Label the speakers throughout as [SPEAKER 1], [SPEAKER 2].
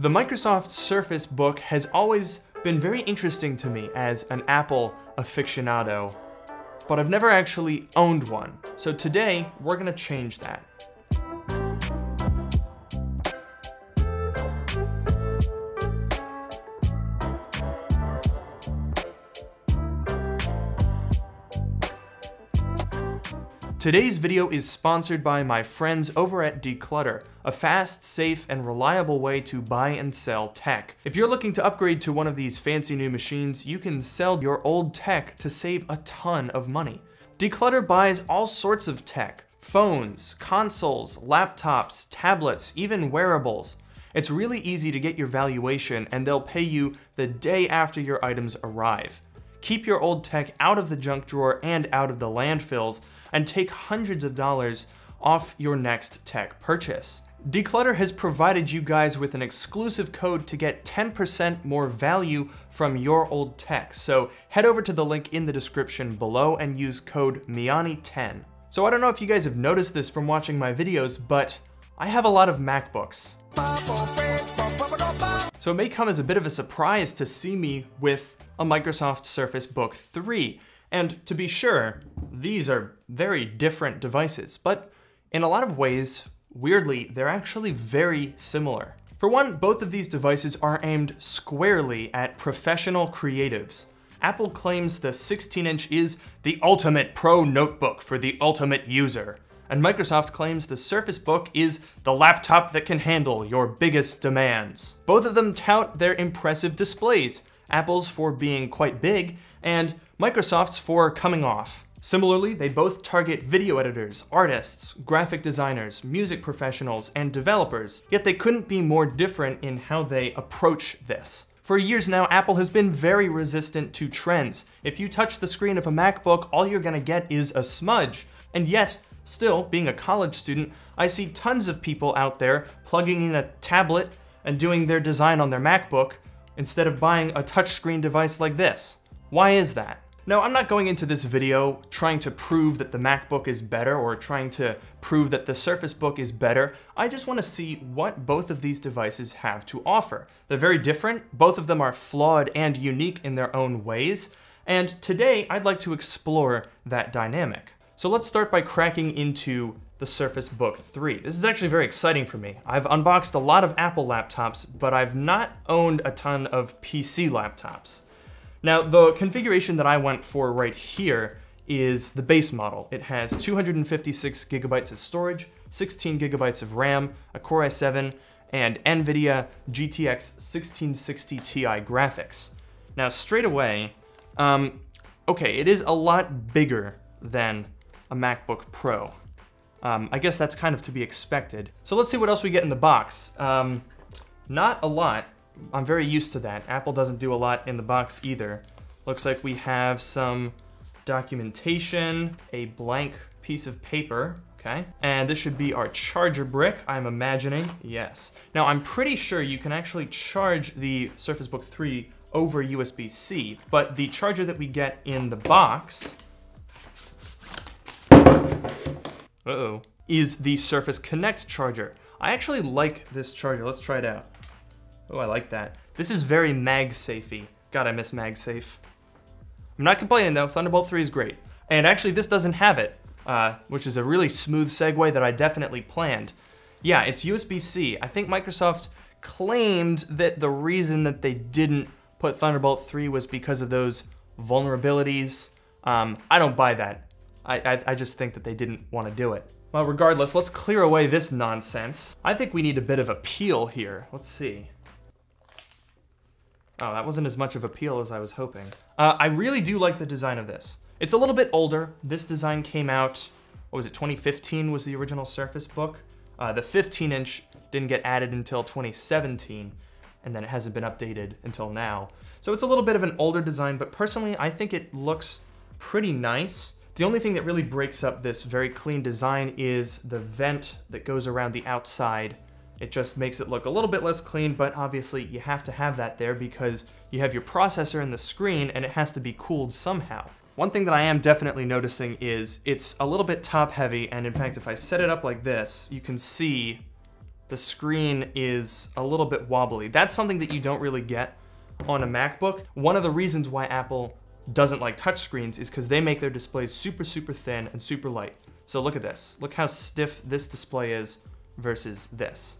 [SPEAKER 1] The Microsoft Surface Book has always been very interesting to me as an Apple aficionado, but I've never actually owned one. So today, we're gonna change that. Today's video is sponsored by my friends over at Declutter, a fast, safe, and reliable way to buy and sell tech. If you're looking to upgrade to one of these fancy new machines, you can sell your old tech to save a ton of money. Declutter buys all sorts of tech: phones, consoles, laptops, tablets, even wearables. It's really easy to get your valuation, and they'll pay you the day after your items arrive. Keep your old tech out of the junk drawer and out of the landfills, and take hundreds of dollars off your next tech purchase. Declutter has provided you guys with an exclusive code to get 10% more value from your old tech. So head over to the link in the description below and use code MIANI10. So I don't know if you guys have noticed this from watching my videos, but I have a lot of MacBooks. So it may come as a bit of a surprise to see me with a Microsoft Surface Book 3. And to be sure, these are very different devices, but in a lot of ways, weirdly, they're actually very similar. For one, both of these devices are aimed squarely at professional creatives. Apple claims the 16-inch is the ultimate pro notebook for the ultimate user, and Microsoft claims the Surface Book is the laptop that can handle your biggest demands. Both of them tout their impressive displays, Apple's for being quite big, and Microsoft's for coming off. Similarly, they both target video editors, artists, graphic designers, music professionals, and developers, yet they couldn't be more different in how they approach this. For years now, Apple has been very resistant to trends. If you touch the screen of a MacBook, all you're gonna get is a smudge. And yet, still, being a college student, I see tons of people out there plugging in a tablet and doing their design on their MacBook instead of buying a touchscreen device like this. Why is that? Now, I'm not going into this video trying to prove that the MacBook is better or trying to prove that the Surface Book is better. I just want to see what both of these devices have to offer. They're very different, both of them are flawed and unique in their own ways, and today I'd like to explore that dynamic. So let's start by cracking into the Surface Book 3. This is actually very exciting for me. I've unboxed a lot of Apple laptops, but I've not owned a ton of PC laptops. Now, the configuration that I went for right here is the base model. It has 256 gigabytes of storage, 16 gigabytes of RAM, a Core i7, and NVIDIA GTX 1660 Ti graphics. Now, straight away, okay, it is a lot bigger than a MacBook Pro. I guess that's kind of to be expected. So let's see what else we get in the box. Not a lot. I'm very used to that. Apple doesn't do a lot in the box either. Looks like we have some documentation, a blank piece of paper, okay? And this should be our charger brick, I'm imagining. Yes. Now, I'm pretty sure you can actually charge the Surface Book 3 over USB-C, but the charger that we get in the box is the Surface Connect charger. I actually like this charger. Let's try it out. Oh, I like that. This is very MagSafe-y. God, I miss MagSafe. I'm not complaining though, Thunderbolt 3 is great. And actually this doesn't have it, which is a really smooth segue that I definitely planned. Yeah, it's USB-C. I think Microsoft claimed that the reason that they didn't put Thunderbolt 3 was because of those vulnerabilities. I don't buy that. I just think that they didn't want to do it. Well, regardless, let's clear away this nonsense. I think we need a bit of a peel here. Let's see. Oh, that wasn't as much of a peel as I was hoping. I really do like the design of this. It's a little bit older. This design came out, what was it, 2015 was the original Surface Book. The 15-inch didn't get added until 2017, and then it hasn't been updated until now. So it's a little bit of an older design, but personally, I think it looks pretty nice. The only thing that really breaks up this very clean design is the vent that goes around the outside. It just makes it look a little bit less clean, but obviously you have to have that there because you have your processor in the screen and it has to be cooled somehow. One thing that I am definitely noticing is it's a little bit top heavy, and in fact if I set it up like this, you can see the screen is a little bit wobbly. That's something that you don't really get on a MacBook. One of the reasons why Apple doesn't like touchscreens is because they make their displays super, super thin and super light. So look at this. Look how stiff this display is versus this.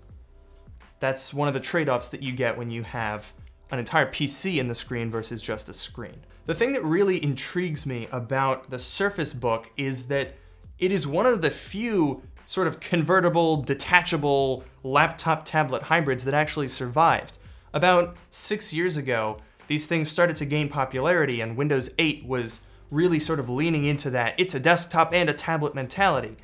[SPEAKER 1] That's one of the trade-offs that you get when you have an entire PC in the screen versus just a screen. The thing that really intrigues me about the Surface Book is that it is one of the few sort of convertible, detachable laptop tablet hybrids that actually survived. About 6 years ago, these things started to gain popularity, and Windows 8 was really sort of leaning into that it's a desktop and a tablet mentality.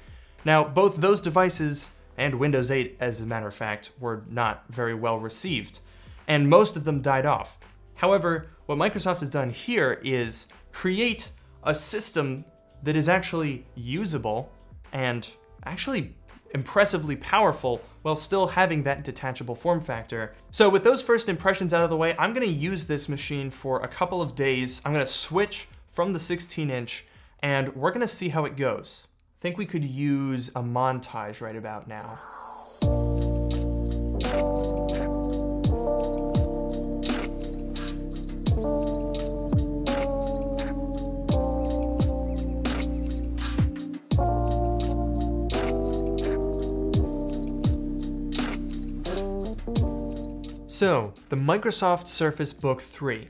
[SPEAKER 1] Now, both those devices and Windows 8, as a matter of fact, were not very well received, and most of them died off. However, what Microsoft has done here is create a system that is actually usable and actually impressively powerful while still having that detachable form factor. So with those first impressions out of the way, I'm gonna use this machine for a couple of days. I'm gonna switch from the 16-inch and we're gonna see how it goes. I think we could use a montage right about now. So, the Microsoft Surface Book 3.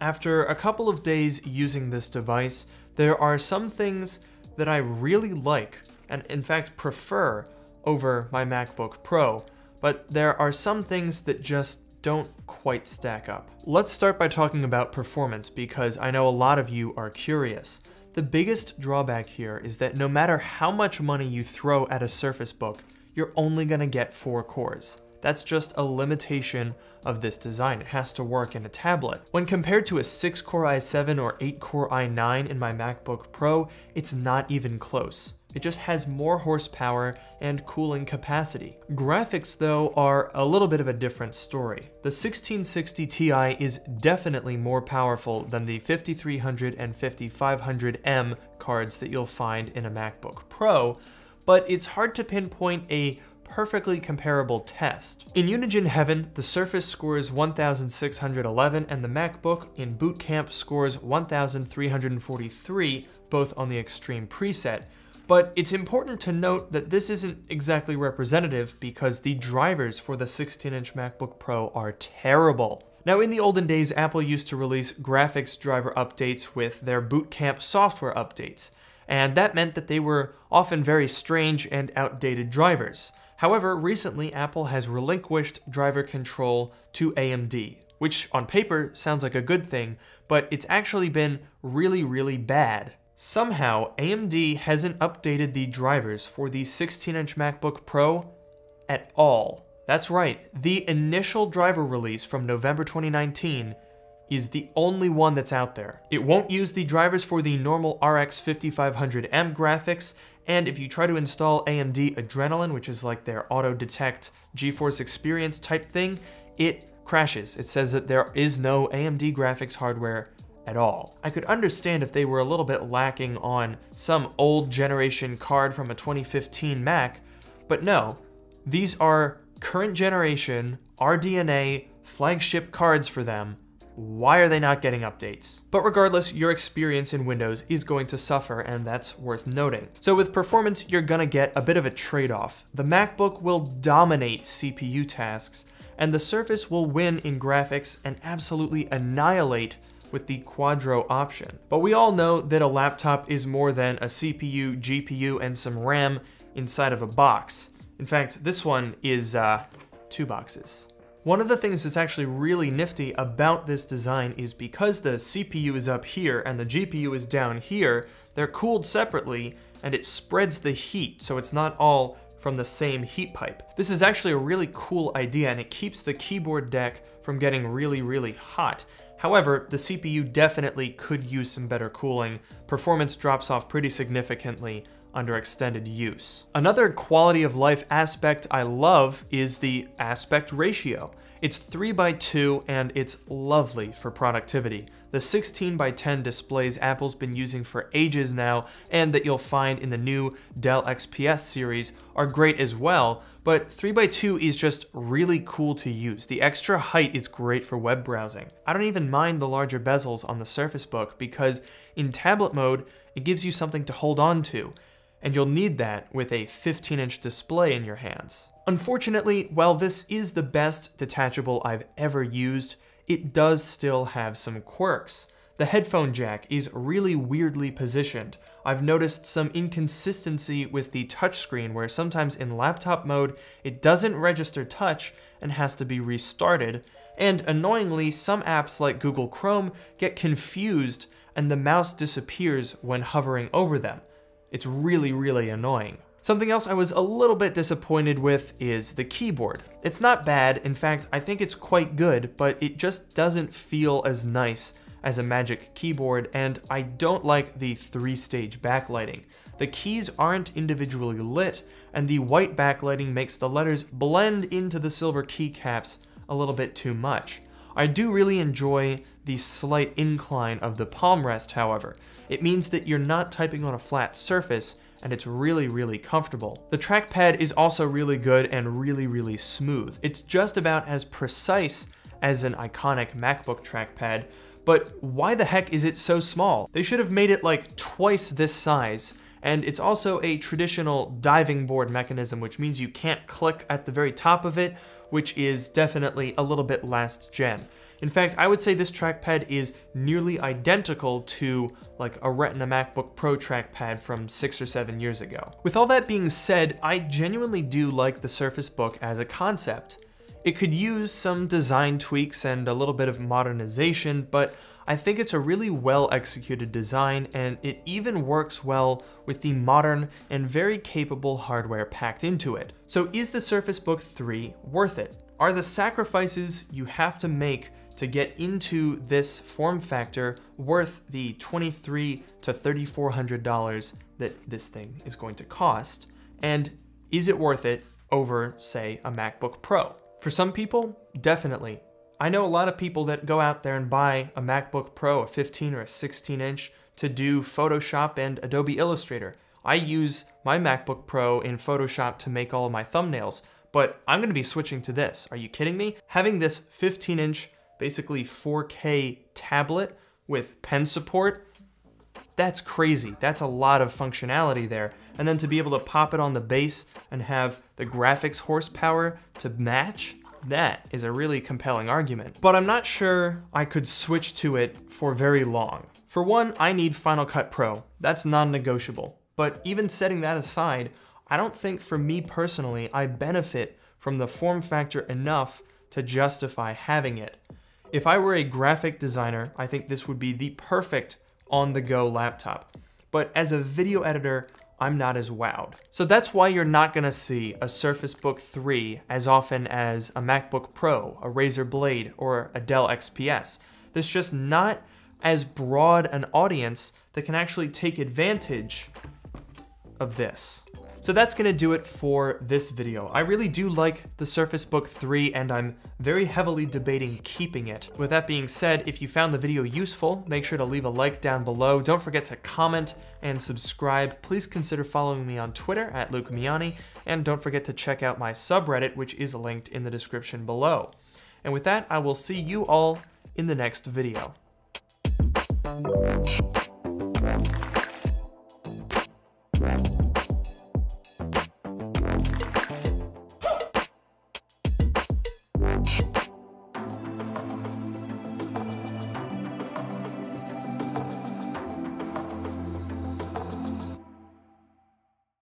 [SPEAKER 1] After a couple of days using this device, there are some things that I really like, and in fact prefer, over my MacBook Pro, but there are some things that just don't quite stack up. Let's start by talking about performance, because I know a lot of you are curious. The biggest drawback here is that no matter how much money you throw at a Surface Book, you're only gonna get 4 cores. That's just a limitation of this design. It has to work in a tablet. When compared to a 6-core i7 or 8-core i9 in my MacBook Pro, it's not even close. It just has more horsepower and cooling capacity. Graphics, though, are a little bit of a different story. The 1660 Ti is definitely more powerful than the 5300 and 5500M cards that you'll find in a MacBook Pro, but it's hard to pinpoint a perfectly comparable test. In Unigine Heaven, the Surface scores 1,611 and the MacBook in Boot Camp scores 1,343, both on the Extreme preset. But it's important to note that this isn't exactly representative because the drivers for the 16-inch MacBook Pro are terrible. Now, in the olden days, Apple used to release graphics driver updates with their Boot Camp software updates, and that meant that they were often very strange and outdated drivers. However, recently Apple has relinquished driver control to AMD, which on paper sounds like a good thing, but it's actually been really, really bad. Somehow, AMD hasn't updated the drivers for the 16-inch MacBook Pro at all. That's right, the initial driver release from November 2019 is the only one that's out there. It won't use the drivers for the normal RX 5500M graphics, and if you try to install AMD Adrenalin, which is like their auto-detect GeForce Experience type thing, it crashes. It says that there is no AMD graphics hardware at all. I could understand if they were a little bit lacking on some old generation card from a 2015 Mac, but no, these are current generation RDNA flagship cards for them. Why are they not getting updates? But regardless, your experience in Windows is going to suffer, and that's worth noting. So with performance, you're gonna get a bit of a trade-off. The MacBook will dominate CPU tasks, and the Surface will win in graphics and absolutely annihilate with the Quadro option. But we all know that a laptop is more than a CPU, GPU, and some RAM inside of a box. In fact, this one is 2 boxes. One of the things that's actually really nifty about this design is because the CPU is up here and the GPU is down here, they're cooled separately and it spreads the heat so it's not all from the same heat pipe. This is actually a really cool idea and it keeps the keyboard deck from getting really, really hot. However, the CPU definitely could use some better cooling. Performance drops off pretty significantly under extended use. Another quality of life aspect I love is the aspect ratio. It's 3x2 and it's lovely for productivity. The 16x10 displays Apple's been using for ages now and that you'll find in the new Dell XPS series are great as well, but 3x2 is just really cool to use. The extra height is great for web browsing. I don't even mind the larger bezels on the Surface Book because in tablet mode, it gives you something to hold on to, and you'll need that with a 15-inch display in your hands. Unfortunately, while this is the best detachable I've ever used, it does still have some quirks. The headphone jack is really weirdly positioned. I've noticed some inconsistency with the touchscreen where sometimes in laptop mode, it doesn't register touch and has to be restarted. And annoyingly, some apps like Google Chrome get confused and the mouse disappears when hovering over them. It's really, really annoying. Something else I was a little bit disappointed with is the keyboard. It's not bad, in fact, I think it's quite good, but it just doesn't feel as nice as a Magic Keyboard, and I don't like the 3-stage backlighting. The keys aren't individually lit, and the white backlighting makes the letters blend into the silver keycaps a little bit too much. I do really enjoy the slight incline of the palm rest, however. It means that you're not typing on a flat surface, and it's really, really comfortable. The trackpad is also really good and really, really smooth. It's just about as precise as an iconic MacBook trackpad, but why the heck is it so small? They should have made it like twice this size, and it's also a traditional diving board mechanism, which means you can't click at the very top of it, which is definitely a little bit last gen. In fact, I would say this trackpad is nearly identical to like a Retina MacBook Pro trackpad from 6 or 7 years ago. With all that being said, I genuinely do like the Surface Book as a concept. It could use some design tweaks and a little bit of modernization, but I think it's a really well executed design, and it even works well with the modern and very capable hardware packed into it. So is the Surface Book 3 worth it? Are the sacrifices you have to make to get into this form factor worth the $2,300 to $3,400 that this thing is going to cost? And is it worth it over, say, a MacBook Pro? For some people, definitely. I know a lot of people that go out there and buy a MacBook Pro, a 15 or a 16-inch, to do Photoshop and Adobe Illustrator. I use my MacBook Pro in Photoshop to make all of my thumbnails, but I'm gonna be switching to this. Are you kidding me? Having this 15-inch, basically 4K tablet with pen support, that's crazy. That's a lot of functionality there. And then to be able to pop it on the base and have the graphics horsepower to match, that is a really compelling argument. But I'm not sure I could switch to it for very long. For one, I need Final Cut Pro. That's non-negotiable. But even setting that aside, I don't think for me personally, I benefit from the form factor enough to justify having it. If I were a graphic designer, I think this would be the perfect on-the-go laptop. But as a video editor, I'm not as wowed. So that's why you're not gonna see a Surface Book 3 as often as a MacBook Pro, a Razer Blade, or a Dell XPS. There's just not as broad an audience that can actually take advantage of this. So that's gonna do it for this video. I really do like the Surface Book 3 and I'm very heavily debating keeping it. With that being said, if you found the video useful, make sure to leave a like down below. Don't forget to comment and subscribe. Please consider following me on Twitter at Luke Miani, and don't forget to check out my subreddit, which is linked in the description below. And with that, I will see you all in the next video.